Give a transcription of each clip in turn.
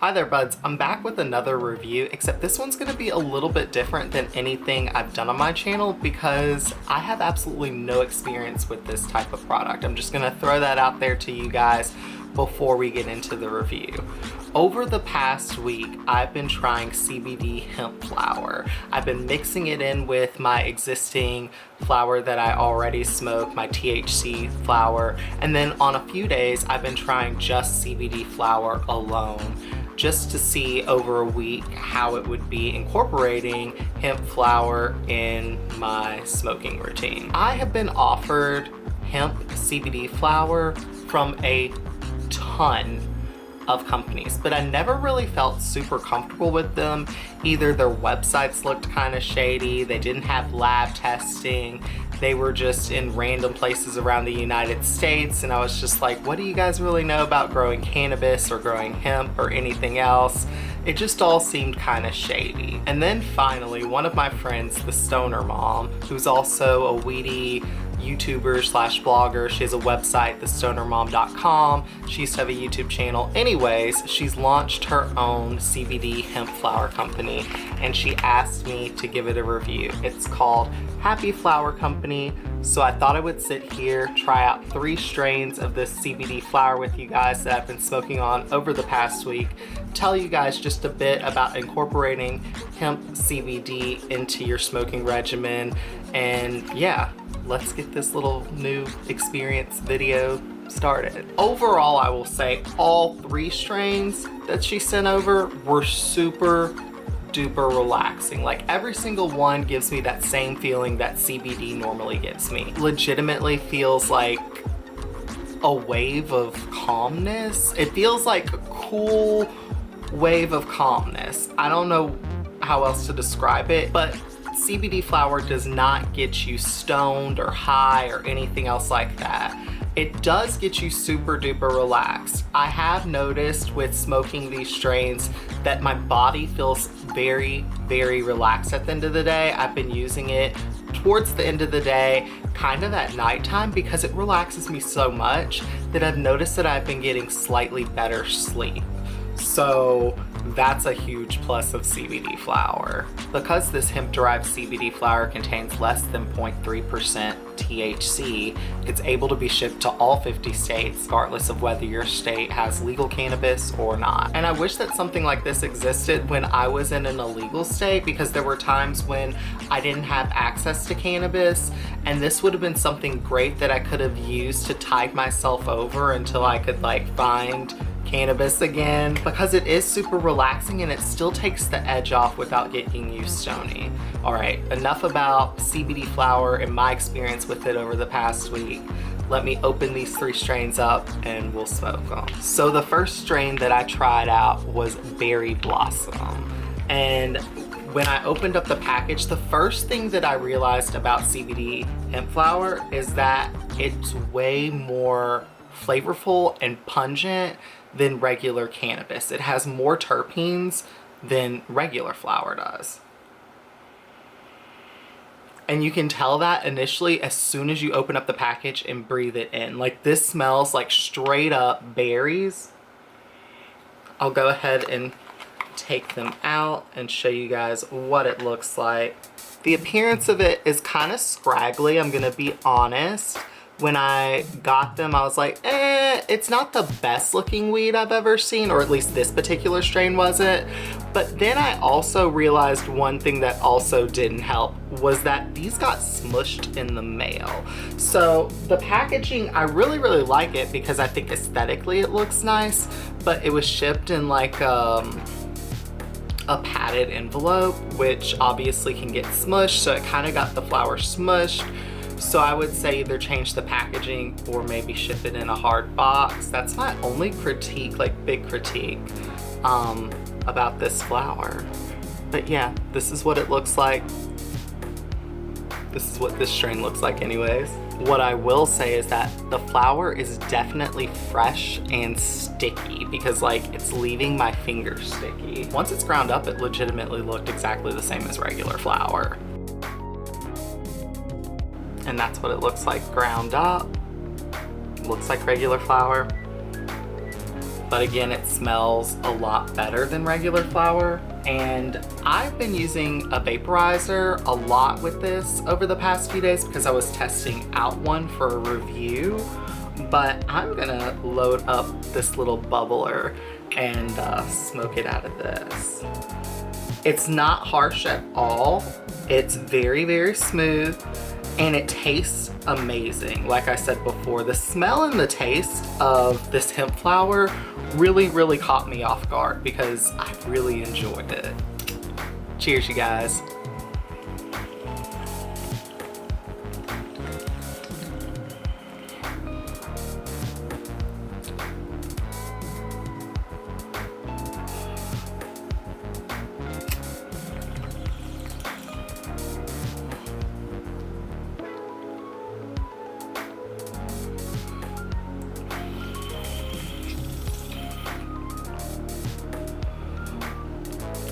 Hi there buds, I'm back with another review, except this one's going to be a little bit different than anything I've done on my channel because I have absolutely no experience with this type of product. I'm just going to throw that out there to you guys before we get into the review. Over the past week, I've been trying CBD hemp flower. I've been mixing it in with my existing flower that I already smoke, my THC flower, and then on a few days, I've been trying just CBD flower alone, just to see over a week how it would be incorporating hemp flower in my smoking routine. I have been offered hemp CBD flower from a ton of companies, but I never really felt super comfortable with them. Either their websites looked kind of shady, they didn't have lab testing, they were just in random places around the United States, and I was just like, what do you guys really know about growing cannabis or growing hemp or anything else? It just all seemed kind of shady. And then finally, one of my friends, the Stoner Mom, who's also a weedy YouTuber slash blogger. She has a website, thestonermom.com. She used to have a YouTube channel. Anyways, she's launched her own CBD hemp flower company, and she asked me to give it a review. It's called Happy Flower Company. So I thought I would sit here, try out 3 strains of this CBD flower with you guys that I've been smoking on over the past week, tell you guys just a bit about incorporating hemp CBD into your smoking regimen, and yeah, let's get this little new experience video started. Overall, I will say all 3 strains that she sent over were super duper relaxing. Like every single one gives me that same feeling that CBD normally gives me. Legitimately feels like a wave of calmness. It feels like a cool wave of calmness. I don't know how else to describe it, but CBD flower does not get you stoned or high or anything else like that. It does get you super duper relaxed. I have noticed with smoking these strains that my body feels very, very relaxed at the end of the day. I've been using it towards the end of the day, kind of at nighttime, because it relaxes me so much that I've noticed that I've been getting slightly better sleep. So that's a huge plus of CBD flower. Because this hemp-derived CBD flower contains less than 0.3% THC, it's able to be shipped to all 50 states, regardless of whether your state has legal cannabis or not. And I wish that something like this existed when I was in an illegal state, because there were times when I didn't have access to cannabis, and this would have been something great that I could have used to tide myself over until I could find cannabis again, because it is super relaxing and it still takes the edge off without getting you stony. All right, enough about CBD flower and my experience with it over the past week. Let me open these 3 strains up and we'll smoke them. So the first strain that I tried out was Berry Blossom. And when I opened up the package, the first thing that I realized about CBD hemp flower is that it's way more flavorful and pungent than regular cannabis. It has more terpenes than regular flower does. And you can tell that initially as soon as you open up the package and breathe it in. Like, this smells like straight up berries. I'll go ahead and take them out and show you guys what it looks like. The appearance of it is kind of scraggly, I'm gonna be honest. When I got them, I was like, it's not the best looking weed I've ever seen, or at least this particular strain wasn't. But then I also realized one thing that also didn't help was that these got smushed in the mail. So the packaging, I really, really like it because I think aesthetically it looks nice, but it was shipped in like a padded envelope, which obviously can get smushed, so it kind of got the flower smushed. So I would say either change the packaging or maybe ship it in a hard box. That's my only critique, big critique, about this flower. But yeah, this is what it looks like. This is what this strain looks like anyways. What I will say is that the flower is definitely fresh and sticky, because it's leaving my fingers sticky. Once it's ground up, it legitimately looked exactly the same as regular flower. And that's what it looks like ground up. Looks like regular flower. but again, it smells a lot better than regular flower. And I've been using a vaporizer a lot with this over the past few days because I was testing out one for a review. But I'm gonna load up this little bubbler and smoke it out of this. It's not harsh at all. It's very, very smooth, and it tastes amazing. Like I said before, the smell and the taste of this hemp flower really, really caught me off guard because I really enjoyed it. Cheers, you guys.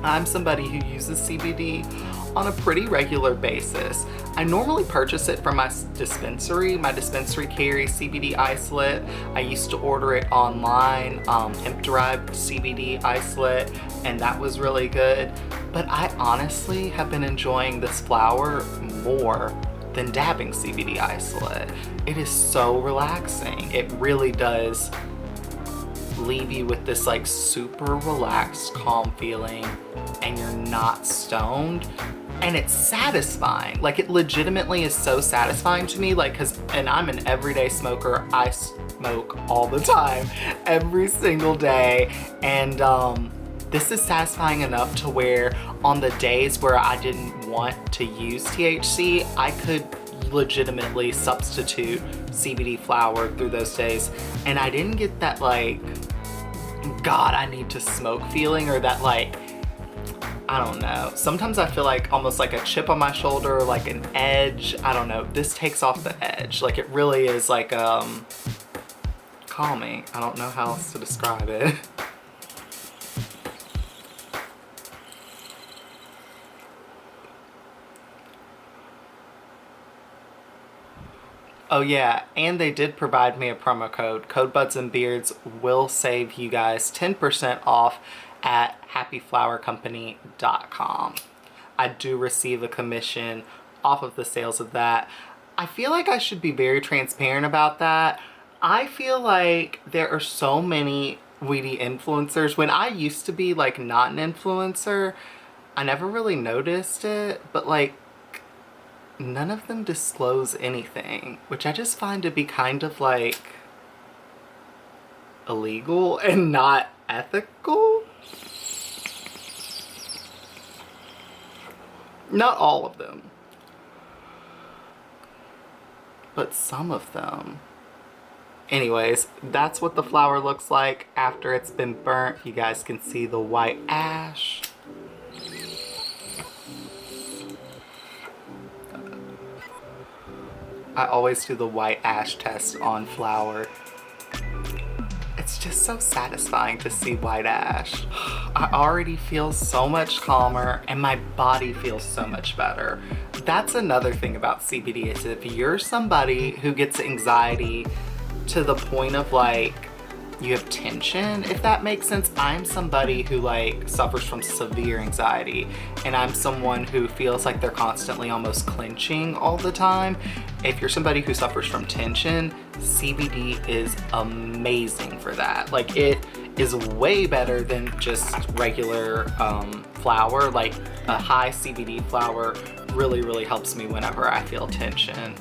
I'm somebody who uses CBD on a pretty regular basis. I normally purchase it from my dispensary. My dispensary carries CBD isolate. I used to order it online, hemp-derived CBD isolate, and that was really good. But I honestly have been enjoying this flower more than dabbing CBD isolate. It is so relaxing. It really does leave you with this like super relaxed, calm feeling, and you're not stoned, and it's satisfying. Like, it legitimately is so satisfying to me, like, and I'm an everyday smoker. I smoke all the time, every single day, and this is satisfying enough to where on the days where I didn't want to use THC, I could legitimately substitute CBD flower through those days, and I didn't get that like, God, I need to smoke feeling, or that like, I don't know. Sometimes I feel like almost like a chip on my shoulder, like an edge. I don't know. This takes off the edge. Like, it really is like calming. I don't know how else to describe it. Oh yeah, and they did provide me a promo code. Code Budznbeardz will save you guys 10% off at happyflowercompany.com. I do receive a commission off of the sales of that. I feel like I should be very transparent about that. I feel like there are so many weedy influencers. When I used to be like not an influencer, I never really noticed it, but like, none of them disclose anything, which I just find to be kind of like illegal and not ethical. Not all of them, but some of them. Anyways, that's what the flower looks like after it's been burnt. You guys can see the white ash. I always do the white ash test on flower. It's just so satisfying to see white ash. I already feel so much calmer and my body feels so much better. That's another thing about CBD, is if you're somebody who gets anxiety to the point of like, you have tension, if that makes sense. I'm somebody who like suffers from severe anxiety, and I'm someone who feels like they're constantly almost clenching all the time. If you're somebody who suffers from tension, CBD is amazing for that. Like, it is way better than just regular flower. Like, a high CBD flower really, really helps me whenever I feel tension.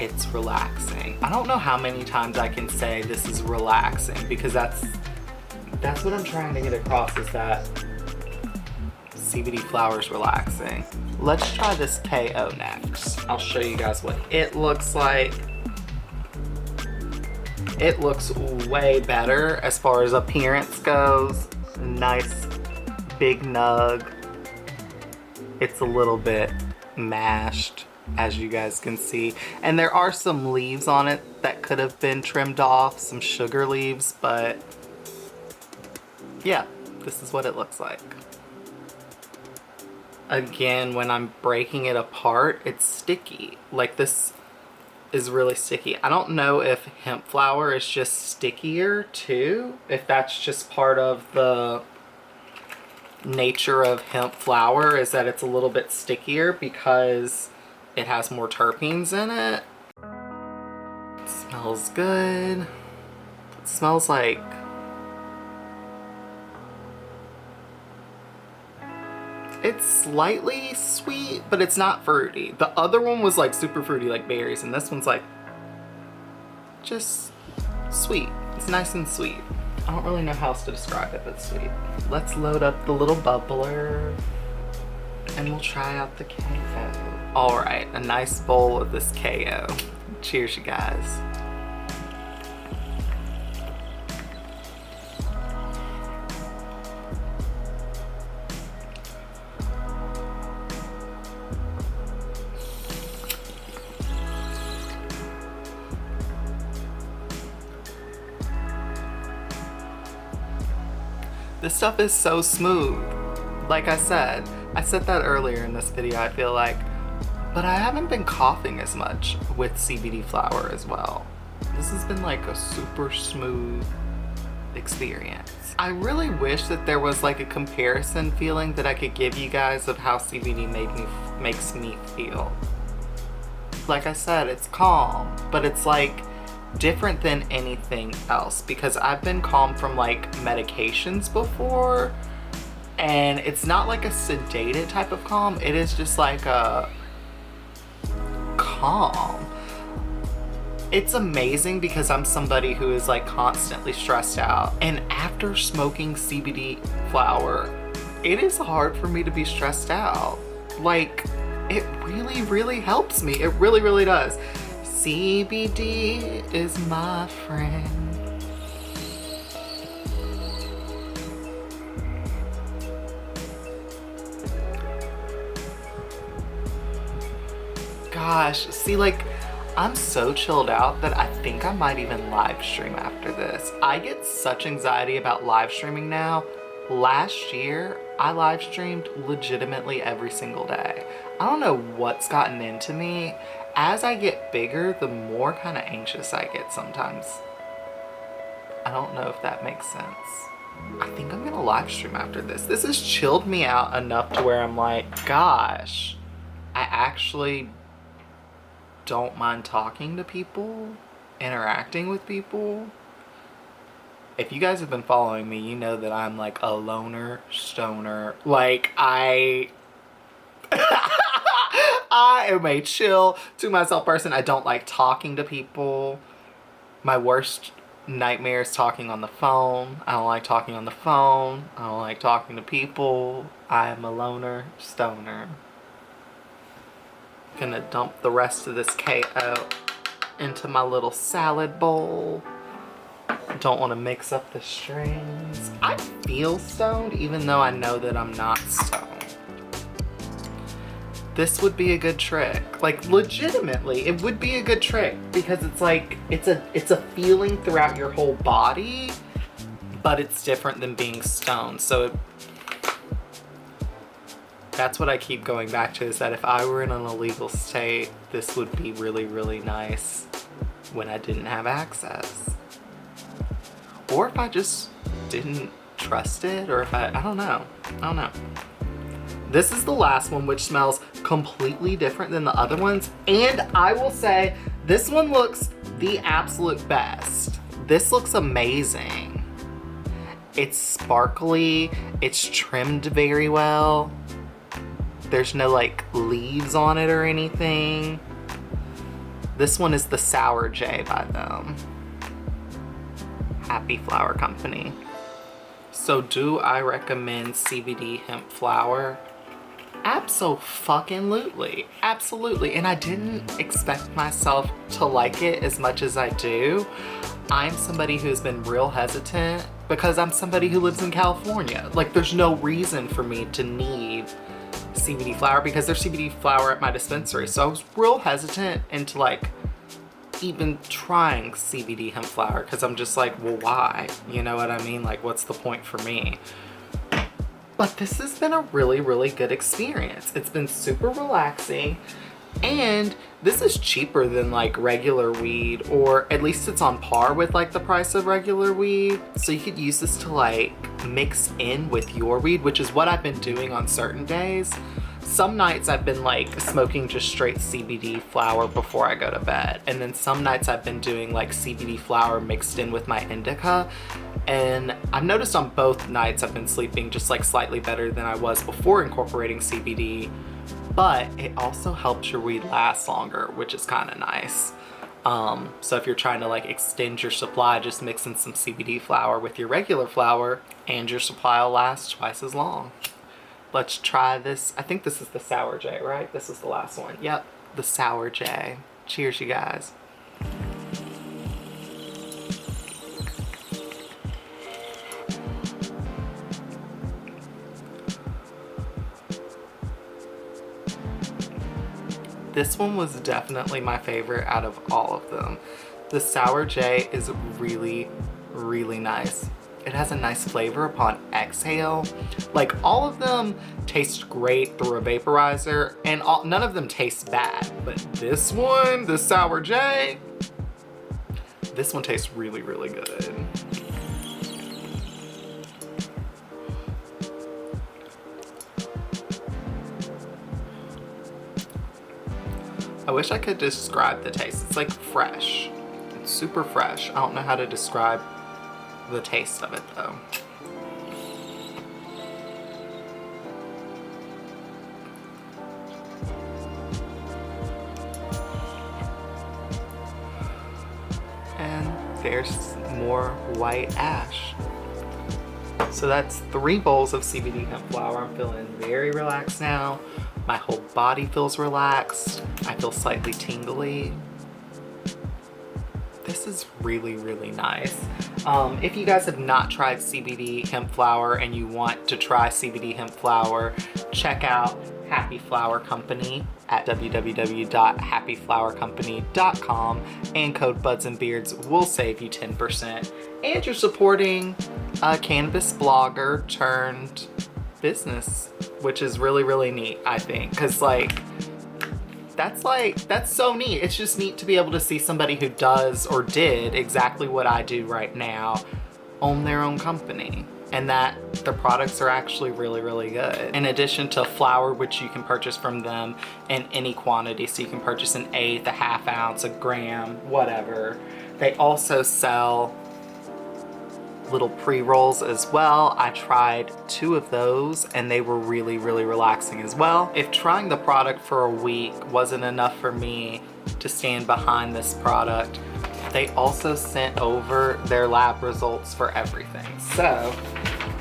It's relaxing. I don't know how many times I can say this is relaxing, because that's what I'm trying to get across, is that CBD flower is relaxing. Let's try this KO next. I'll show you guys what it looks like. It looks way better as far as appearance goes. Nice big nug. It's a little bit mashed, as you guys can see, and there are some leaves on it that could have been trimmed off, some sugar leaves, but yeah, this is what it looks like. Again, when I'm breaking it apart, it's sticky. Like, this is really sticky. I don't know if hemp flower is just stickier too, if that's just part of the nature of hemp flower, is that it's a little bit stickier because it has more terpenes in it. It smells good. It smells like it's slightly sweet, but it's not fruity. The other one was like super fruity, like berries, and this one's like just sweet. It's nice and sweet. I don't really know how else to describe it, but sweet. Let's load up the little bubbler and we'll try out the KO. All right, a nice bowl of this KO. Cheers, you guys. This stuff is so smooth. Like I said that earlier in this video, I feel like, but I haven't been coughing as much with CBD flower as well. This has been like a super smooth experience. I really wish that there was like a comparison feeling that I could give you guys of how CBD makes me feel. Like I said, it's calm, but it's like different than anything else because I've been calm from like medications before, and it's not like a sedated type of calm. It is just like a calm. It's amazing because I'm somebody who is like constantly stressed out, and after smoking CBD flower, it is hard for me to be stressed out. Like, it really, really helps me. It really, really does. CBD is my friend. Gosh, see, like, I'm so chilled out that I think I might even live stream after this. I get such anxiety about live streaming now. Last year, I live streamed legitimately every single day. I don't know what's gotten into me. As I get bigger, the more kind of anxious I get sometimes. I don't know if that makes sense. I think I'm gonna live stream after this. This has chilled me out enough to where I'm like, gosh, I actually don't mind talking to people, interacting with people. If you guys have been following me, you know that I'm like a loner, stoner. Like, I am a chill to myself person. I don't like talking to people. My worst nightmare is talking on the phone. I don't like talking on the phone. I don't like talking to people. I am a loner, stoner. Gonna dump the rest of this KO into my little salad bowl. Don't want to mix up the strains. I feel stoned even though I know that I'm not stoned. This would be a good trick. Like, legitimately, it would be a good trick because it's like, it's a feeling throughout your whole body, but it's different than being stoned. So that's what I keep going back to, is that if I were in an illegal state, this would be really, really nice when I didn't have access. Or if I just didn't trust it, or if I don't know. This is the last one, which smells completely different than the other ones. And I will say, this one looks the absolute best. This looks amazing. It's sparkly, it's trimmed very well. There's no like leaves on it or anything. This one is the Sour J by them. Happy Flower Company. So do I recommend CBD hemp flower? Absolutely, absolutely. And I didn't expect myself to like it as much as I do. I'm somebody who's been real hesitant because I'm somebody who lives in California. Like, there's no reason for me to need CBD flower because there's CBD flower at my dispensary. So I was real hesitant into like even trying CBD hemp flower because I'm just like, well, why? You know what I mean? Like, what's the point for me? But this has been a really, really good experience. It's been super relaxing. And this is cheaper than like regular weed, or at least it's on par with like the price of regular weed. So you could use this to like mix in with your weed, which is what I've been doing on certain days. Some nights I've been like smoking just straight CBD flower before I go to bed. And then some nights I've been doing like CBD flower mixed in with my indica. And I've noticed on both nights I've been sleeping just like slightly better than I was before incorporating CBD. But it also helps your weed last longer, which is kind of nice. So if you're trying to like extend your supply, just mix in some CBD flower with your regular flower and your supply will last twice as long. Let's try this. I think this is the Sour J, right? This is the last one. Yep, the Sour J. Cheers, you guys. This one was definitely my favorite out of all of them. The Sour J is really, really nice. It has a nice flavor upon exhale. Like all of them taste great through a vaporizer and none of them taste bad. But this one, the Sour J, this one tastes really, really good. I wish I could describe the taste. It's like fresh. It's super fresh. I don't know how to describe the taste of it though. And there's more white ash. So that's 3 bowls of CBD hemp flower. I'm feeling very relaxed now. My whole body feels relaxed. I feel slightly tingly. This is really, really nice. If you guys have not tried CBD hemp flower and you want to try CBD hemp flower, check out Happy Flower Company at www.happyflowercompany.com, and code Budznbeardz will save you 10%. And you're supporting a cannabis blogger turned business, which is really, really neat, I think, because that's so neat. It's just neat to be able to see somebody who does or did exactly what I do right now own their own company, and that the products are actually really, really good. In addition to flower, which you can purchase from them in any quantity, so you can purchase an eighth, a half ounce, a gram, whatever. They also sell little pre-rolls as well. I tried 2 of those and they were really, really relaxing as well. If trying the product for a week wasn't enough for me to stand behind this product, they also sent over their lab results for everything. So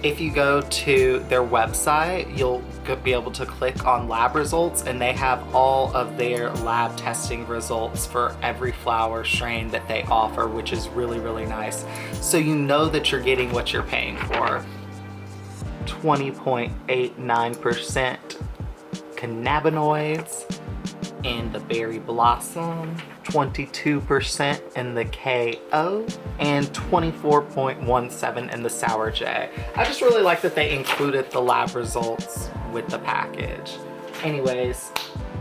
if you go to their website, you'll be able to click on lab results, and they have all of their lab testing results for every flower strain that they offer, which is really, really nice. So you know that you're getting what you're paying for. 20.89% cannabinoids in the berry blossom, 22% in the KO, and 24.17 in the Sour J. I just really like that they included the lab results with the package. Anyways,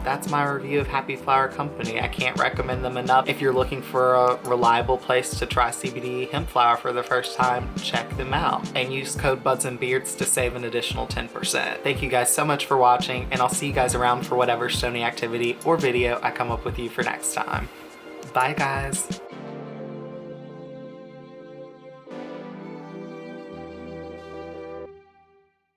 that's my review of Happy Flower Company. I can't recommend them enough. If you're looking for a reliable place to try CBD hemp flower for the first time, check them out and use code Budznbeardz to save an additional 10%. Thank you guys so much for watching, and I'll see you guys around for whatever stony activity or video I come up with you for next time. Bye guys.